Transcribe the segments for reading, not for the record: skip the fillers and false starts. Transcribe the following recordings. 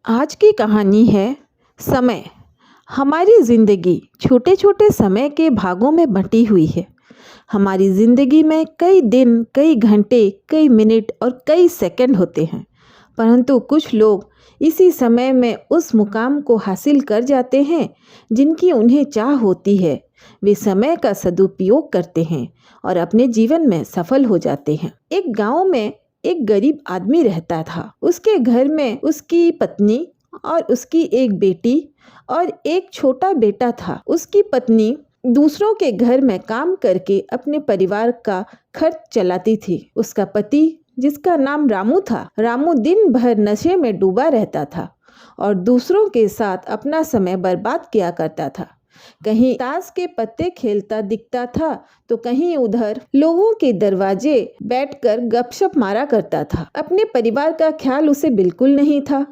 आज की कहानी है समय। हमारी ज़िंदगी छोटे छोटे समय के भागों में बंटी हुई है। हमारी ज़िंदगी में कई दिन, कई घंटे, कई मिनट और कई सेकंड होते हैं, परंतु कुछ लोग इसी समय में उस मुकाम को हासिल कर जाते हैं जिनकी उन्हें चाह होती है। वे समय का सदुपयोग करते हैं और अपने जीवन में सफल हो जाते हैं। एक गांव में एक गरीब आदमी रहता था। उसके घर में उसकी पत्नी और उसकी एक बेटी और एक छोटा बेटा था। उसकी पत्नी दूसरों के घर में काम करके अपने परिवार का खर्च चलाती थी। उसका पति, जिसका नाम रामू था, रामू दिन भर नशे में डूबा रहता था और दूसरों के साथ अपना समय बर्बाद किया करता था। कहीं ताश के पत्ते खेलता दिखता था तो कहीं उधर लोगों के दरवाजे बैठकर गपशप मारा करता था। अपने परिवार का ख्याल उसे बिल्कुल नहीं था।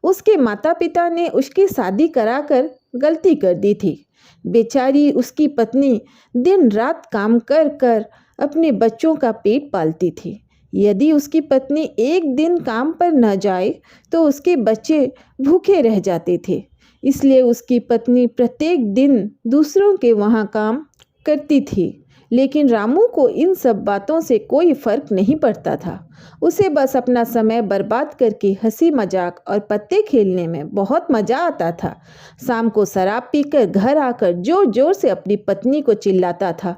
उसके माता पिता ने उसकी शादी कराकर गलती कर दी थी। बेचारी उसकी पत्नी दिन रात काम कर कर अपने बच्चों का पेट पालती थी। यदि उसकी पत्नी एक दिन काम पर न जाए तो उसके बच्चे भूखे रह जाते थे। इसलिए उसकी पत्नी प्रत्येक दिन दूसरों के वहाँ काम करती थी। लेकिन रामू को इन सब बातों से कोई फर्क नहीं पड़ता था। उसे बस अपना समय बर्बाद करके हंसी मजाक और पत्ते खेलने में बहुत मजा आता था। शाम को शराब पीकर घर आकर जोर जोर से अपनी पत्नी को चिल्लाता था।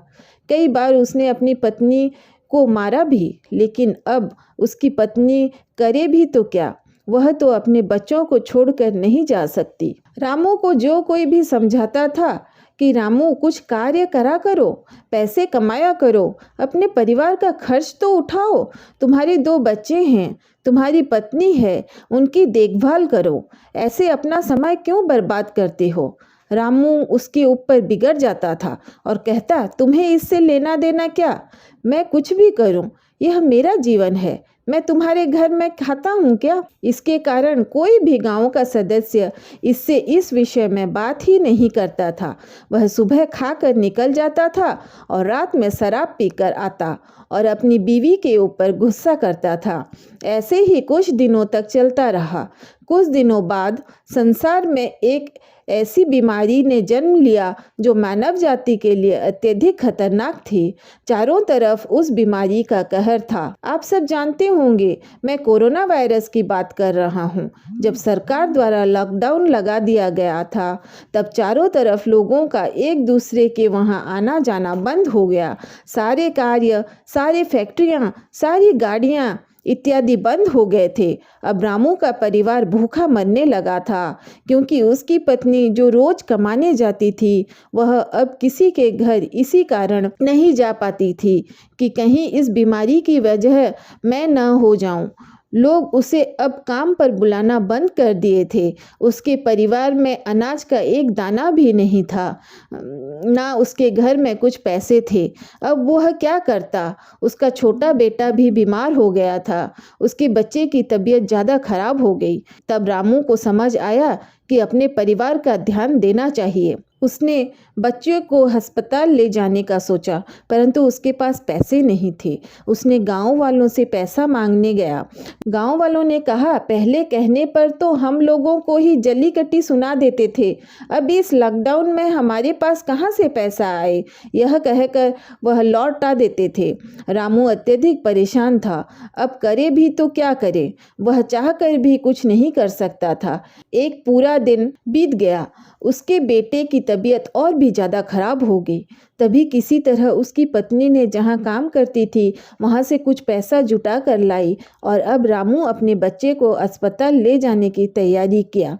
कई बार उसने अपनी पत्नी को मारा भी, लेकिन अब उसकी पत्नी करे भी तो क्या, वह तो अपने बच्चों को छोड़कर नहीं जा सकती। रामू को जो कोई भी समझाता था कि रामू कुछ कार्य करा करो, पैसे कमाया करो, अपने परिवार का खर्च तो उठाओ, तुम्हारे 2 बच्चे हैं, तुम्हारी पत्नी है, उनकी देखभाल करो, ऐसे अपना समय क्यों बर्बाद करते हो। रामू उसके ऊपर बिगड़ जाता था और कहता, तुम्हें इससे लेना देना क्या, मैं कुछ भी करूं, यह मेरा जीवन है, मैं तुम्हारे घर में खाता हूँ क्या। इसके कारण कोई भी गांव का सदस्य इससे इस विषय में बात ही नहीं करता था। वह सुबह खाकर निकल जाता था और रात में शराब पीकर आता और अपनी बीवी के ऊपर गुस्सा करता था। ऐसे ही कुछ दिनों तक चलता रहा। कुछ दिनों बाद संसार में एक ऐसी बीमारी ने जन्म लिया जो मानव जाति के लिए अत्यधिक खतरनाक थी। चारों तरफ उस बीमारी का कहर था। आप सब जानते होंगे, मैं कोरोना वायरस की बात कर रहा हूँ। जब सरकार द्वारा लॉकडाउन लगा दिया गया था, तब चारों तरफ लोगों का एक दूसरे के वहाँ आना जाना बंद हो गया। सारे कार्य, सारी फैक्ट्रियाँ, सारी गाड़ियाँ इत्यादि बंद हो गए थे। अब रामू का परिवार भूखा मरने लगा था, क्योंकि उसकी पत्नी जो रोज कमाने जाती थी, वह अब किसी के घर इसी कारण नहीं जा पाती थी कि कहीं इस बीमारी की वजह मैं न हो जाऊं। लोग उसे अब काम पर बुलाना बंद कर दिए थे। उसके परिवार में अनाज का एक दाना भी नहीं था, ना उसके घर में कुछ पैसे थे। अब वह क्या करता। उसका छोटा बेटा भी बीमार हो गया था। उसके बच्चे की तबीयत ज़्यादा खराब हो गई। तब रामू को समझ आया कि अपने परिवार का ध्यान देना चाहिए। उसने बच्चे को अस्पताल ले जाने का सोचा, परंतु उसके पास पैसे नहीं थे। उसने गांव वालों से पैसा मांगने गया। गांव वालों ने कहा, पहले कहने पर तो हम लोगों को ही जली कट्टी सुना देते थे, अब इस लॉकडाउन में हमारे पास कहाँ से पैसा आए। यह कहकर वह लौटा देते थे। रामू अत्यधिक परेशान था। अब करे भी तो क्या करे, वह चाहकर भी कुछ नहीं कर सकता था। एक पूरा दिन बीत गया। उसके बेटे की तबीयत और भी ज़्यादा खराब हो गई। तभी किसी तरह उसकी पत्नी ने जहाँ काम करती थी वहाँ से कुछ पैसा जुटा कर लाई और अब रामू अपने बच्चे को अस्पताल ले जाने की तैयारी किया।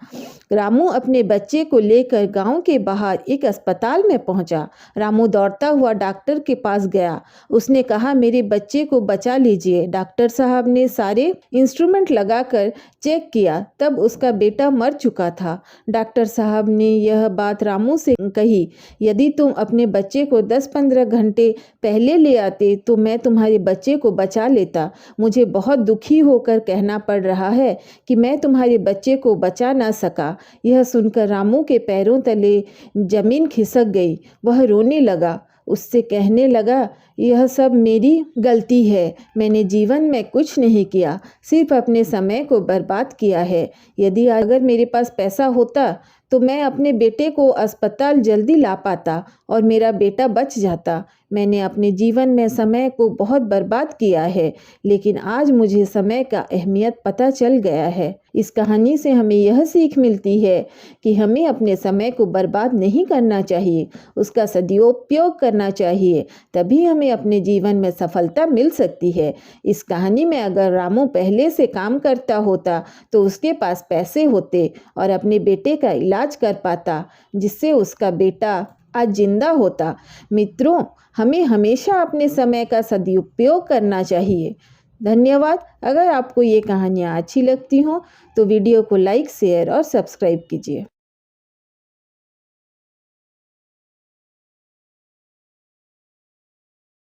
रामू अपने बच्चे को लेकर गांव के बाहर एक अस्पताल में पहुंचा। रामू दौड़ता हुआ डॉक्टर के पास गया। उसने कहा, मेरे बच्चे को बचा लीजिए। डॉक्टर साहब ने सारे इंस्ट्रूमेंट लगाकर चेक किया, तब उसका बेटा मर चुका था। डॉक्टर साहब ने यह बात रामू से कही, यदि तुम अपने बच्चे को 10-15 घंटे पहले ले आते तो मैं तुम्हारे बच्चे को बचा लेता। मुझे बहुत दुखी होकर कहना पड़ रहा है कि मैं तुम्हारे बच्चे को बचा ना सका। यह सुनकर रामू के पैरों तले जमीन खिसक गई। वह रोने लगा। उससे कहने लगा, यह सब मेरी गलती है। मैंने जीवन में कुछ नहीं किया, सिर्फ अपने समय को बर्बाद किया है। यदि अगर मेरे पास पैसा होता तो मैं अपने बेटे को अस्पताल जल्दी ला पाता और मेरा बेटा बच जाता। मैंने अपने जीवन में समय को बहुत बर्बाद किया है, लेकिन आज मुझे समय का अहमियत पता चल गया है। इस कहानी से हमें यह सीख मिलती है कि हमें अपने समय को बर्बाद नहीं करना चाहिए, उसका सदुपयोग करना चाहिए, तभी हमें अपने जीवन में सफलता मिल सकती है। इस कहानी में अगर रामू पहले से काम करता होता तो उसके पास पैसे होते और अपने बेटे का इलाज कर पाता, जिससे उसका बेटा आज जिंदा होता। मित्रों, हमें हमेशा अपने समय का सदुपयोग करना चाहिए। धन्यवाद। अगर आपको ये कहानियाँ अच्छी लगती हों तो वीडियो को लाइक, शेयर और सब्सक्राइब कीजिए।